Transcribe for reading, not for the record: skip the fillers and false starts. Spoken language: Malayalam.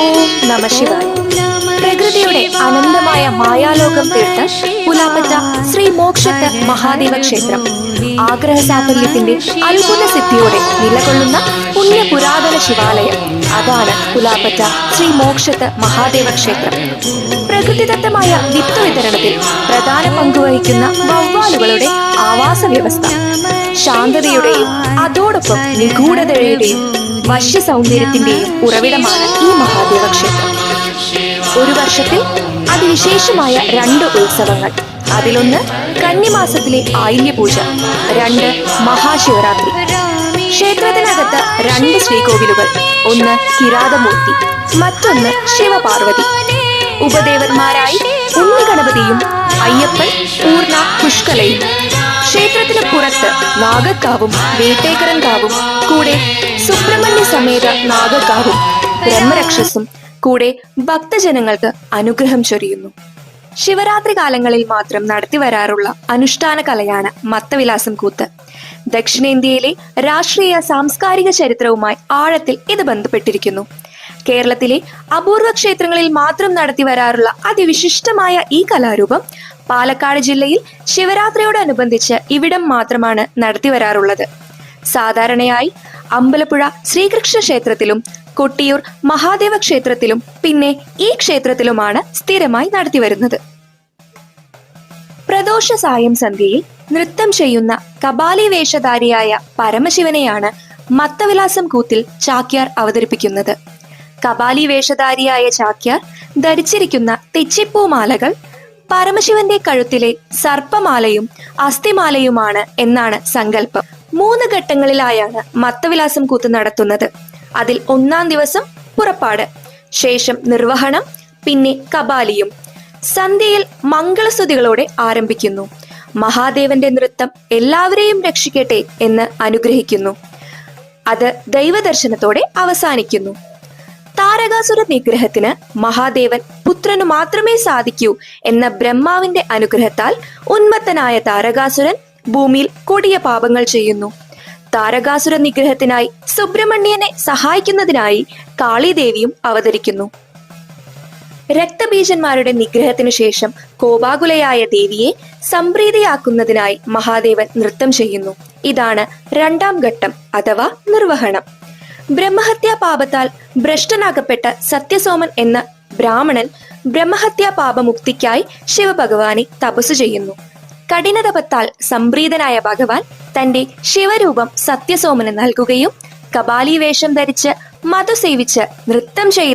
ഓം നമ ശിവായ. പ്രകൃതിയുടെ അനന്തമായ മായാലോകം തീർത്ത പുലാപ്പറ്റ ശ്രീ മോക്ഷത്ത് മഹാദേവ ക്ഷേത്രം ആഗ്രഹ സാഫല്യത്തിന്റെ അത്ഭുത സിദ്ധിയോടെ നിലകൊള്ളുന്ന പുണ്യ പുരാതന ശിവാലയം. അതാണ് പുലാപ്പറ്റ ശ്രീ മോക്ഷത്ത് മഹാദേവ ക്ഷേത്രം. പ്രകൃതിദത്തമായ വിത്ത് വിതരണത്തിൽ പ്രധാന പങ്കുവഹിക്കുന്ന വവ്വാലുകളുടെ ആവാസ വ്യവസ്ഥ, ശാന്തതയുടെയും അതോടൊപ്പം നിഗൂഢതയുടെയും വശ്യ സൗന്ദര്യത്തിന്റെയും ഉറവിടമാണ് ഈ മഹാദേവ ക്ഷേത്രം. ഒരു വർഷത്തിൽ അതിവിശേഷമായ 2 ഉത്സവങ്ങൾ. അതിലൊന്ന് കന്നിമാസത്തിലെ ആയില്യപൂജ, 2 മഹാശിവരാത്രി. ക്ഷേത്രത്തിനകത്ത് 2 ശ്രീകോവിലുകൾ, ഒന്ന് കിരാതമൂർത്തി, മറ്റൊന്ന് ശിവപാർവതി. ഉപദേവന്മാരായി ഉണ്ണിഗണപതിയും അയ്യപ്പൻ പൂർണ്ണ പുഷ്കലയും. ക്ഷേത്രത്തിന് പുറത്ത് നാഗക്കാവും വേട്ടേക്കരൻ കാവും, കൂടെ സുബ്രഹ്മണ്യ സമേത നാഗക്കാവും ബ്രഹ്മരക്ഷസും കൂടെ ഭക്തജനങ്ങൾക്ക് അനുഗ്രഹം ചൊരിയുന്നു. ശിവരാത്രി കാലങ്ങളിൽ മാത്രം നടത്തിവരാറുള്ള അനുഷ്ഠാന കലയാണ് മത്തവിലാസം കൂത്ത്. ദക്ഷിണേന്ത്യയിലെ രാഷ്ട്രീയ സാംസ്കാരിക ചരിത്രവുമായി ആഴത്തിൽ ഇത് ബന്ധപ്പെട്ടിരിക്കുന്നു. കേരളത്തിലെ അപൂർവ ക്ഷേത്രങ്ങളിൽ മാത്രം നടത്തിവരാറുള്ള അതിവിശിഷ്ടമായ ഈ കലാരൂപം പാലക്കാട് ജില്ലയിൽ ശിവരാത്രിയോടനുബന്ധിച്ച് ഇവിടം മാത്രമാണ് നടത്തിവരാറുള്ളത്. സാധാരണയായി അമ്പലപ്പുഴ ശ്രീകൃഷ്ണ ക്ഷേത്രത്തിലും കൊട്ടിയൂർ മഹാദേവ ക്ഷേത്രത്തിലും പിന്നെ ഈ ക്ഷേത്രത്തിലുമാണ് സ്ഥിരമായി നടത്തിവരുന്നത്. പ്രദോഷ സായം സന്ധ്യയിൽ നൃത്തം ചെയ്യുന്ന കപാലി വേഷധാരിയായ പരമശിവനെയാണ് മത്തവിലാസം കൂത്തിൽ ചാക്യാർ അവതരിപ്പിക്കുന്നത്. കപാലി വേഷധാരിയായ ചാക്യാർ ധരിച്ചിരിക്കുന്ന തെച്ചിപ്പൂമാലകൾ പരമശിവന്റെ കഴുത്തിലെ സർപ്പമാലയും അസ്ഥിമാലയുമാണ് എന്നാണ് സങ്കല്പം. 3 ഘട്ടങ്ങളിലായാണ് മത്തവിലാസം കൂത്ത് നടത്തുന്നത്. അതിൽ 1-ാം ദിവസം പുറപ്പാട്, ശേഷം നിർവഹണം, പിന്നെ കപാലിയും. സന്ധ്യയിൽ മംഗളസ്തുതികളോടെ ആരംഭിക്കുന്നു. മഹാദേവന്റെ നൃത്തം എല്ലാവരെയും രക്ഷിക്കട്ടെ എന്ന് അനുഗ്രഹിക്കുന്നു. അത് ദൈവദർശനത്തോടെ അവസാനിക്കുന്നു. താരകാസുര നിഗ്രഹത്തിന് മഹാദേവൻ പുത്രനു മാത്രമേ സാധിക്കൂ എന്ന ബ്രഹ്മാവിന്റെ അനുഗ്രഹത്താൽ ഉന്മത്തനായ താരകാസുരൻ ഭൂമിയിൽ കൊടിയ പാപങ്ങൾ ചെയ്യുന്നു. താരകാസുര നിഗ്രഹത്തിനായി സുബ്രഹ്മണ്യനെ സഹായിക്കുന്നതിനായി കാളിദേവിയും അവതരിക്കുന്നു. രക്തബീജന്മാരുടെ നിഗ്രഹത്തിനു ശേഷം കോപാകുലയായ ദേവിയെ സംപ്രീതിയാക്കുന്നതിനായി മഹാദേവൻ നൃത്തം ചെയ്യുന്നു. ഇതാണ് 2-ാം ഘട്ടം അഥവാ നിർവഹണം. ബ്രഹ്മഹത്യാ പാപത്താൽ ഭ്രഷ്ടനാകപ്പെട്ട സത്യസോമൻ എന്ന ബ്രാഹ്മണൻ ബ്രഹ്മഹത്യാ പാപമുക്തിക്കായി ശിവഭഗവാനെ തപസ്സു ചെയ്യുന്നു. കഠിനതപത്താൽ സംപ്രീതനായ ഭഗവാൻ തന്റെ ശിവരൂപം സത്യസോമന് നൽകുകയും കപാലി വേഷം ധരിച്ച് മധു സേവിച്ച് നൃത്തം ചെയ്ത്